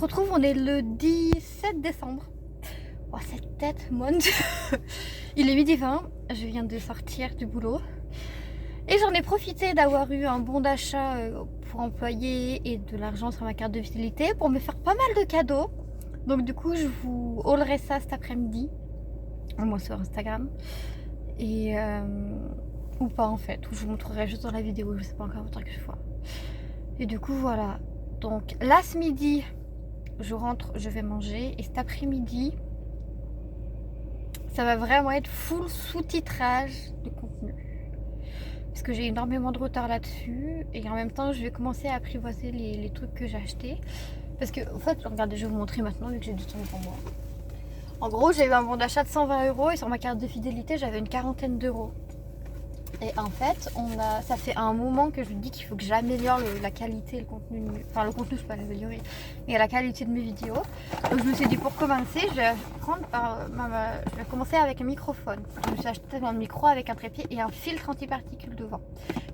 retrouve, on est le 17 décembre. Oh, cette tête, mon Dieu. Il est 12h20, je viens de sortir du boulot. Et j'en ai profité d'avoir eu un bon d'achat pour employés et de l'argent sur ma carte de fidélité pour me faire pas mal de cadeaux. Donc du coup, je vous haulerai ça cet après-midi, au moins sur Instagram. Et ou pas en fait, ou je vous montrerai juste dans la vidéo, je sais pas encore, autant que je vois. Et du coup, voilà. Donc là, ce midi, je rentre, je vais manger. Et cet après-midi, ça va vraiment être full sous-titrage de contenu. Parce que j'ai énormément de retard là-dessus. Et en même temps, je vais commencer à apprivoiser les trucs que j'ai achetés. Parce que, en fait, regardez, je vais vous montrer maintenant vu que j'ai du temps devant moi. En gros, j'ai eu un bon d'achat de 120 € et sur ma carte de fidélité, j'avais une quarantaine d'euros. Et en fait, ça fait un moment que je me dis qu'il faut que j'améliore la qualité, le contenu. Enfin, le contenu, je peux pas l'améliorer, mais la qualité de mes vidéos. Donc, je me suis dit, pour commencer, je vais commencer avec un microphone. Je me suis acheté un micro avec un trépied et un filtre antiparticules devant.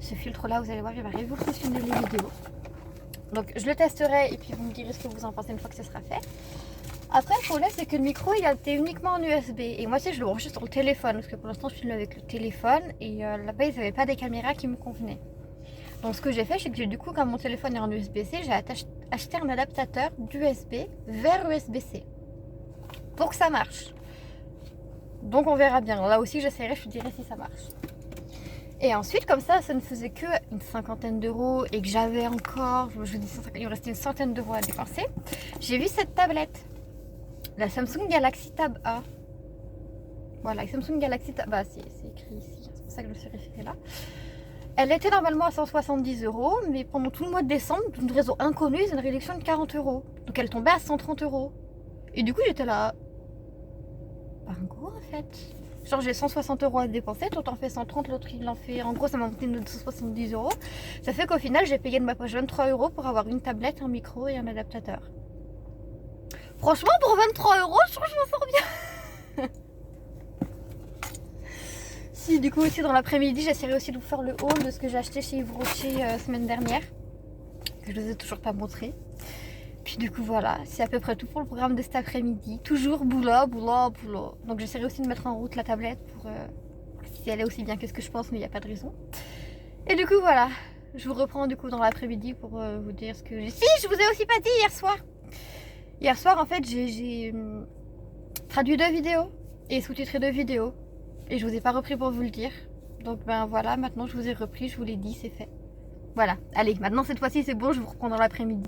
Ce filtre-là, vous allez voir, il va révolutionner les vidéos. Donc, je le testerai et puis vous me direz ce que vous en pensez une fois que ce sera fait. Après, le problème, c'est que le micro, il était uniquement en USB. Et moi, je le branchais sur le téléphone. Parce que pour l'instant, je filme avec le téléphone. Et là-bas, ils n'avaient pas des caméras qui me convenaient. Donc, ce que j'ai fait, c'est que du coup, comme mon téléphone est en USB-C, j'ai acheté un adaptateur d'USB vers USB-C. Pour que ça marche. Donc, on verra bien. Là aussi, j'essaierai, je vous dirai si ça marche. Et ensuite, comme ça ne faisait que une cinquantaine d'euros. Et que j'avais encore, je vous dis, il me restait une centaine d'euros à dépenser. J'ai vu cette tablette. La Samsung Galaxy Tab A. Voilà, Samsung Galaxy Tab A, c'est écrit ici, c'est pour ça que je me suis référée là. Elle était normalement à 170 €, mais pendant tout le mois de décembre, pour une raison inconnue, c'est une réduction de 40 €. Donc elle tombait à 130 €. Et du coup, j'étais là. Pas un gros en fait. Genre, j'ai 160 € à dépenser, toi t'en fais 130, l'autre il en fait. En gros, ça m'a coûté 270 €. Ça fait qu'au final, j'ai payé de ma poche 23 € pour avoir une tablette, un micro et un adaptateur. Franchement, pour 23 €, je trouve que je m'en sors bien. Si, du coup, aussi dans l'après-midi, j'essaierai aussi de vous faire le haul de ce que j'ai acheté chez Yves Rocher semaine dernière. Que je ne vous ai toujours pas montré. Puis du coup, voilà, c'est à peu près tout pour le programme de cet après-midi. Toujours boulot, boulot, boulot. Donc j'essaierai aussi de mettre en route la tablette pour si elle est aussi bien que ce que je pense, mais il n'y a pas de raison. Et du coup, voilà, je vous reprends du coup dans l'après-midi pour vous dire ce que j'ai... Si, je vous ai aussi pas dit hier soir. Hier soir, en fait, j'ai traduit 2 vidéos et sous-titré 2 vidéos. Et je vous ai pas repris pour vous le dire. Donc ben voilà, maintenant je vous ai repris, je vous l'ai dit, c'est fait. Voilà, allez, maintenant cette fois-ci c'est bon, je vous reprends dans l'après-midi.